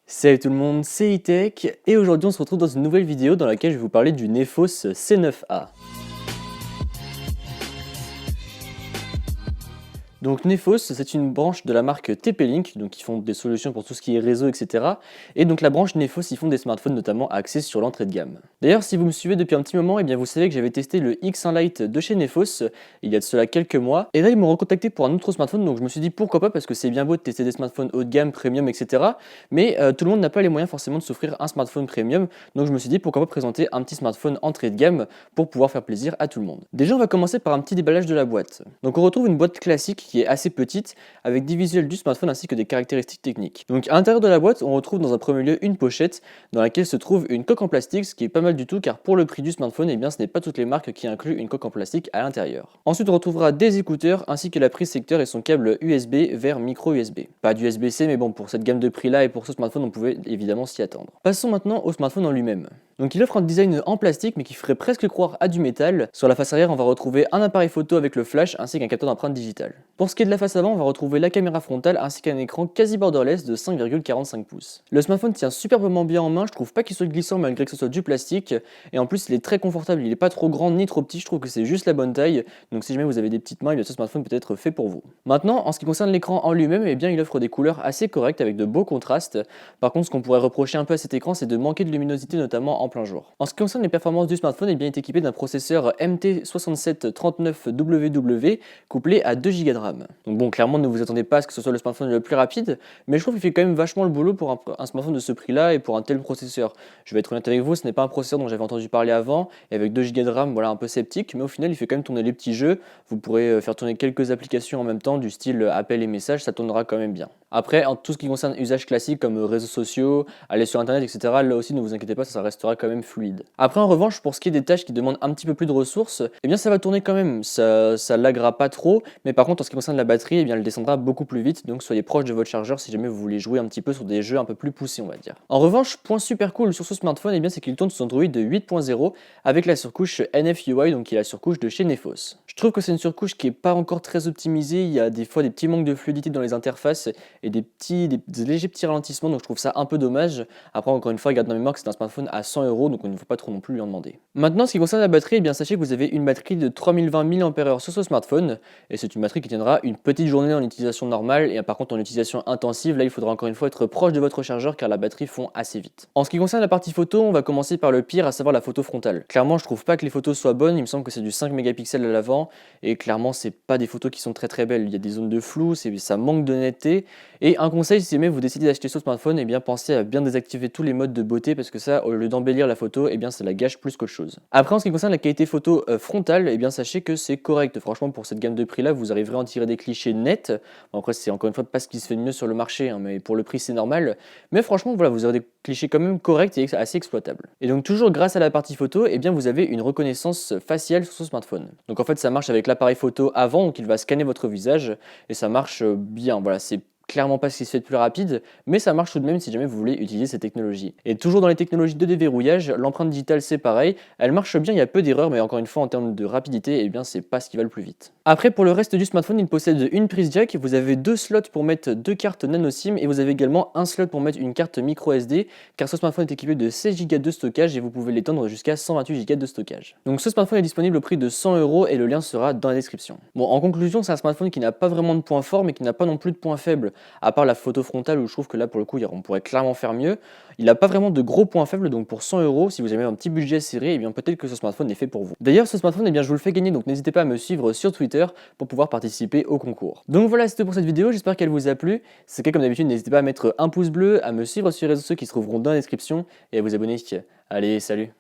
Salut tout le monde, c'est E-Tech et aujourd'hui on se retrouve dans une nouvelle vidéo dans laquelle je vais vous parler du Nefos C9A. Donc Nefos, c'est une branche de la marque TP-Link, donc ils font des solutions pour tout ce qui est réseau, etc. Et donc la branche Nefos, ils font des smartphones notamment axés sur l'entrée de gamme. D'ailleurs, si vous me suivez depuis un petit moment, eh bien vous savez que j'avais testé le X1 Lite de chez Nefos il y a de cela quelques mois. Et là, ils m'ont recontacté pour un autre smartphone, donc je me suis dit pourquoi pas, parce que c'est bien beau de tester des smartphones haut de gamme, premium, etc. Mais tout le monde n'a pas les moyens forcément de s'offrir un smartphone premium, donc je me suis dit pourquoi pas présenter un petit smartphone entrée de gamme pour pouvoir faire plaisir à tout le monde. Déjà, on va commencer par un petit déballage de la boîte. Donc on retrouve une boîte classique qui est assez petite, avec des visuels du smartphone ainsi que des caractéristiques techniques. Donc à l'intérieur de la boîte, on retrouve dans un premier lieu une pochette dans laquelle se trouve une coque en plastique, ce qui est pas mal du tout car pour le prix du smartphone, eh bien, ce n'est pas toutes les marques qui incluent une coque en plastique à l'intérieur. Ensuite, on retrouvera des écouteurs ainsi que la prise secteur et son câble USB vers micro USB. Pas d'USB-C, mais bon, pour cette gamme de prix là et pour ce smartphone, on pouvait évidemment s'y attendre. Passons maintenant au smartphone en lui-même. Donc il offre un design en plastique mais qui ferait presque croire à du métal. Sur la face arrière, on va retrouver un appareil photo avec le flash ainsi qu'un capteur d'empreinte digitale. Pour ce qui est de la face avant, on va retrouver la caméra frontale ainsi qu'un écran quasi borderless de 5,45 pouces. Le smartphone tient superbement bien en main, je trouve pas qu'il soit glissant malgré que ce soit du plastique, et en plus il est très confortable, il est pas trop grand ni trop petit, je trouve que c'est juste la bonne taille, donc si jamais vous avez des petites mains, eh bien ce smartphone peut être fait pour vous. Maintenant, en ce qui concerne l'écran en lui-même, eh bien il offre des couleurs assez correctes avec de beaux contrastes. Par contre, ce qu'on pourrait reprocher un peu à cet écran, c'est de manquer de luminosité notamment en plein jour. En ce qui concerne les performances du smartphone, eh bien, il est équipé d'un processeur MT6739WW couplé à 2 Go de RAM. Donc bon, clairement, ne vous attendez pas à ce que ce soit le smartphone le plus rapide, mais je trouve qu'il fait quand même vachement le boulot pour un smartphone de ce prix-là et pour un tel processeur. Je vais être honnête avec vous, ce n'est pas un processeur dont j'avais entendu parler avant, et avec 2 Go de RAM, voilà, un peu sceptique, mais au final, il fait quand même tourner les petits jeux. Vous pourrez faire tourner quelques applications en même temps, du style appel et messages, ça tournera quand même bien. Après, en tout ce qui concerne usage classique comme réseaux sociaux, aller sur internet, etc., là aussi, ne vous inquiétez pas, ça restera quand même fluide. Après, en revanche, pour ce qui est des tâches qui demandent un petit peu plus de ressources, eh bien ça va tourner quand même, ça laguera pas trop, mais par contre en ce qui concerne la batterie, eh bien elle descendra beaucoup plus vite, donc soyez proche de votre chargeur si jamais vous voulez jouer un petit peu sur des jeux un peu plus poussés, on va dire. En revanche, point super cool sur ce smartphone, eh bien c'est qu'il tourne sur Android 8.0 avec la surcouche NFUI, donc qui est la surcouche de chez Nefos. Je trouve que c'est une surcouche qui est pas encore très optimisée, il y a des fois des petits manques de fluidité dans les interfaces et des légers petits ralentissements, donc je trouve ça un peu dommage. Après, encore une fois, gardez en mémoire que c'est un smartphone à 100 €, donc on ne faut pas trop non plus lui en demander. Maintenant, ce qui concerne la batterie, eh bien sachez que vous avez une batterie de 3020 mAh sur ce smartphone, et c'est une batterie qui tiendra une petite journée en utilisation normale, et par contre en utilisation intensive, là il faudra encore une fois être proche de votre chargeur car la batterie fond assez vite. En ce qui concerne la partie photo, on va commencer par le pire, à savoir la photo frontale. Clairement, je trouve pas que les photos soient bonnes, il me semble que c'est du 5 mégapixels à l'avant, et clairement c'est pas des photos qui sont très belles, il y a des zones de flou, ça manque de netteté, et un conseil, si jamais vous décidez d'acheter ce smartphone, eh bien pensez à bien désactiver tous les modes de beauté parce que ça, au lieu d'embellir la photo, eh bien ça la gâche plus qu'autre chose. Après, en ce qui concerne la qualité photo frontale, eh bien sachez que c'est correct. Franchement, pour cette gamme de prix là, vous arriverez à en tirer des clichés nets. Bon, après, c'est encore une fois pas ce qui se fait de mieux sur le marché, hein, mais pour le prix c'est normal. Mais franchement, voilà, vous aurez des clichés quand même corrects et assez exploitables. Et donc toujours grâce à la partie photo, eh bien vous avez une reconnaissance faciale sur ce smartphone. Donc en fait, ça marche avec l'appareil photo avant, donc il va scanner votre visage et ça marche bien. Voilà, c'est clairement pas ce qui se fait de plus rapide, mais ça marche tout de même si jamais vous voulez utiliser ces technologies. Et toujours dans les technologies de déverrouillage, l'empreinte digitale c'est pareil, elle marche bien, il y a peu d'erreurs, mais encore une fois en termes de rapidité, eh bien c'est pas ce qui va le plus vite. Après, pour le reste du smartphone, il possède une prise jack, vous avez deux slots pour mettre deux cartes nano SIM et vous avez également un slot pour mettre une carte micro SD, car ce smartphone est équipé de 16 Go de stockage et vous pouvez l'étendre jusqu'à 128 Go de stockage. Donc ce smartphone est disponible au prix de 100 € et le lien sera dans la description. Bon, en conclusion, c'est un smartphone qui n'a pas vraiment de points forts, mais qui n'a pas non plus de points faibles. À part la photo frontale où je trouve que là pour le coup on pourrait clairement faire mieux, il n'a pas vraiment de gros points faibles, donc pour 100 €, si vous avez un petit budget serré, eh bien peut-être que ce smartphone est fait pour vous. D'ailleurs ce smartphone, eh bien je vous le fais gagner, donc n'hésitez pas à me suivre sur Twitter pour pouvoir participer au concours. Donc voilà, c'était pour cette vidéo, j'espère qu'elle vous a plu. Si c'est le cas, comme d'habitude, n'hésitez pas à mettre un pouce bleu, à me suivre sur les réseaux sociaux qui se trouveront dans la description et à vous abonner. Allez, salut!